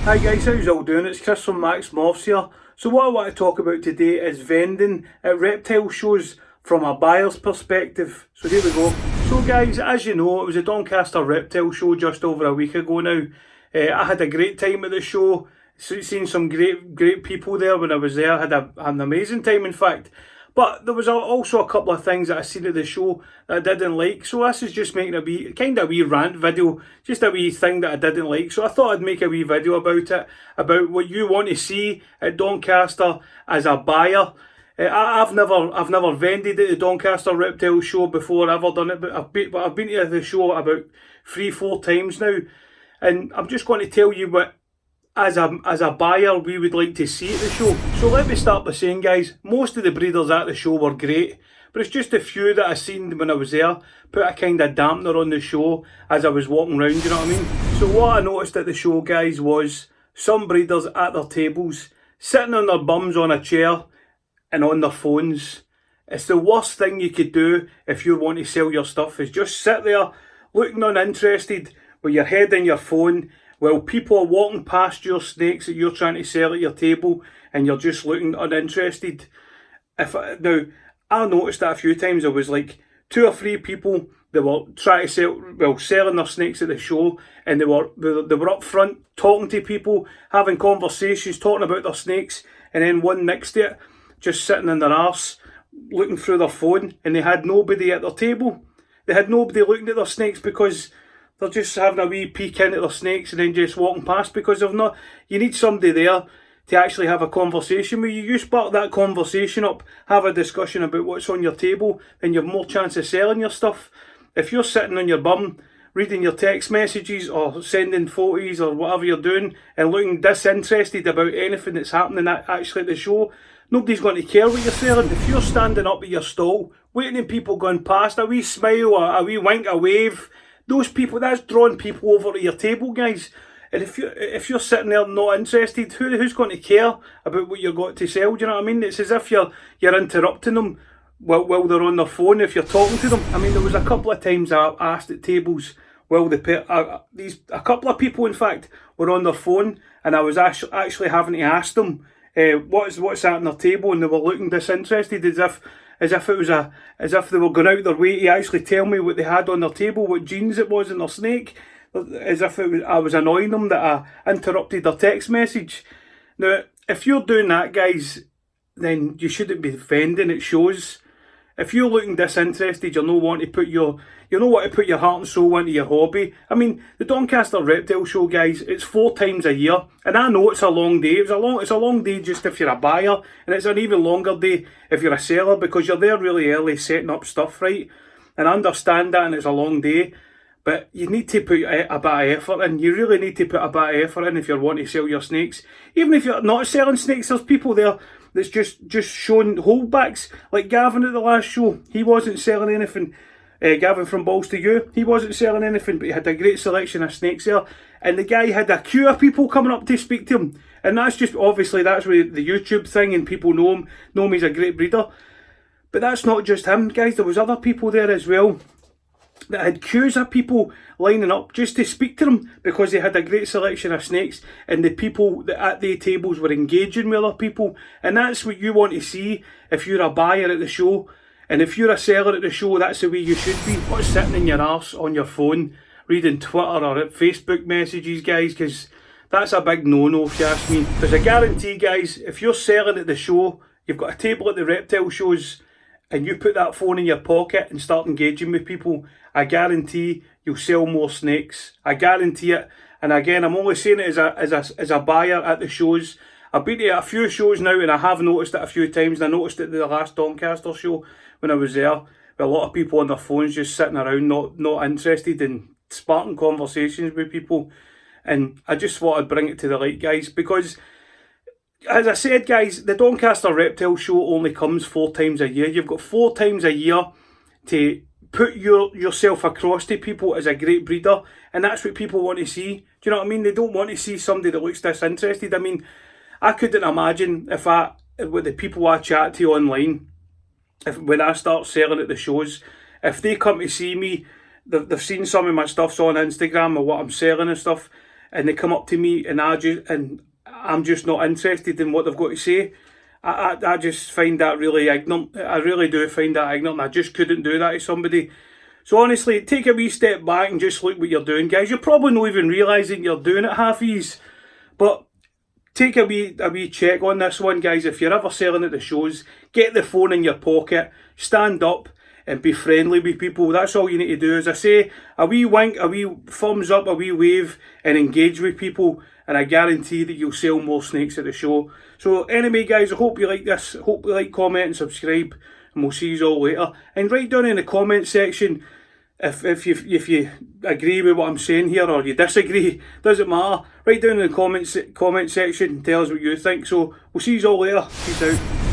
Hi guys, how's you all doing? It's Chris from Max Morphs here. So what I want to talk about today is vending at reptile shows from a buyer's perspective. So here we go. So guys, as you know, it was a Doncaster reptile show just over a week ago now. I had a great time at the show. Seen some great people there when I was there. Had an amazing time, in fact. But there was also a couple of things that I seen at the show that I didn't like. So this is just making a wee rant video, just a wee thing that I didn't like. So I thought I'd make a wee video about it, about what you want to see at Doncaster as a buyer. I've never vended at the Doncaster Reptile Show before, ever done it, but I've been to the show about 3-4 times now, and I'm just going to tell you what, as a buyer, we would like to see at the show. So let me start by saying, guys, most of the breeders at the show were great, but it's just a few that I seen when I was there put a kind of dampener on the show as I was walking around, you know what I mean? So what I noticed at the show, guys, was some breeders at their tables, sitting on their bums on a chair and on their phones. It's the worst thing you could do if you want to sell your stuff, is just sit there looking uninterested with your head in your phone while people are walking past your snakes that you're trying to sell at your table, and you're just looking uninterested. Now, I noticed that a few times. There was like 2 or 3 people that were trying to selling their snakes at the show, and they were up front talking to people, having conversations, talking about their snakes, and then one next to it just sitting in their arse looking through their phone, and they had nobody at their table. They had nobody looking at their snakes because they're just having a wee peek into their snakes and then just walking past, because they've not. You need somebody there to actually have a conversation with you. You spark that conversation up, have a discussion about what's on your table, then you have more chance of selling your stuff. If you're sitting on your bum, reading your text messages or sending photos or whatever you're doing and looking disinterested about anything that's happening actually at the show, nobody's going to care what you're selling. If you're standing up at your stall, waiting on people going past, a wee smile, a wee wink, a wave, those people, that's drawing people over to your table, guys. And if you're sitting there not interested, who's going to care about what you've got to sell? Do you know what I mean? It's as if you're interrupting them while they're on their phone if you're talking to them. I mean, there was a couple of times I asked at tables while a couple of people, in fact, were on their phone, and I was actually having to ask them what's that on their table, and they were looking disinterested, as if they were going out their way to actually tell me what they had on their table, what genes it was in their snake, as if I was annoying them that I interrupted their text message. Now, if you're doing that, guys, then you shouldn't be vending at shows. If you're looking disinterested, you'll not want to put your heart and soul into your hobby. I mean, the Doncaster Reptile Show, guys, it's 4 times a year, and I know it's a long day. It's a long day just if you're a buyer, and it's an even longer day if you're a seller, because you're there really early setting up stuff, right? And I understand that, and it's a long day, but you need to put a bit of effort in. You really need to put a bit of effort in if you're wanting to sell your snakes. Even if you're not selling snakes, there's people there that's just showing holdbacks. Like Gavin at the last show, he wasn't selling anything. Gavin from Balls to You, he wasn't selling anything, but he had a great selection of snakes there, and the guy had a queue of people coming up to speak to him, and that's just, obviously that's where the YouTube thing, and people know him he's a great breeder. But that's not just him, guys. There was other people there as well that had queues of people lining up just to speak to them because they had a great selection of snakes, and the people that at the tables were engaging with other people. And that's what you want to see if you're a buyer at the show. And if you're a seller at the show, that's the way you should be. Not sitting in your arse on your phone, reading Twitter or Facebook messages, guys, because that's a big no-no if you ask me. Because I guarantee, guys, if you're selling at the show, you've got a table at the reptile shows, and you put that phone in your pocket and start engaging with people, I guarantee you'll sell more snakes. I guarantee it. And again, I'm only saying it as a buyer at the shows. I've been to a few shows now, and I have noticed it a few times. And I noticed it at the last Doncaster show when I was there, with a lot of people on their phones just sitting around, not interested in sparking conversations with people. And I just thought I'd bring it to the light, guys, because as I said, guys, the Doncaster Reptile Show only comes 4 times a year. You've got 4 times a year to put yourself across to people as a great breeder, and that's what people want to see. Do you know what I mean? They don't want to see somebody that looks disinterested. I mean, I couldn't imagine with the people I chat to online, when I start selling at the shows, if they come to see me, they've seen some of my stuffs on Instagram or what I'm selling and stuff, and they come up to me and I'm just not interested in what they've got to say. I just find that really ignorant. I really do find that ignorant. I just couldn't do that to somebody. So honestly, take a wee step back and just look what you're doing, guys. You're probably not even realising you're doing it half ease. But take a wee check on this one, guys. If you're ever selling at the shows, get the phone in your pocket, stand up and be friendly with people. That's all you need to do. As I say, a wee wink, a wee thumbs up, a wee wave, and engage with people, and I guarantee that you'll sell more snakes at the show. So anyway, guys, I hope you like this. Hope you like, comment and subscribe, and we'll see you all later. And write down in the comment section if you agree with what I'm saying here or you disagree. Doesn't matter. Write down in the comment section, tell us what you think. So we'll see you all later. Peace out.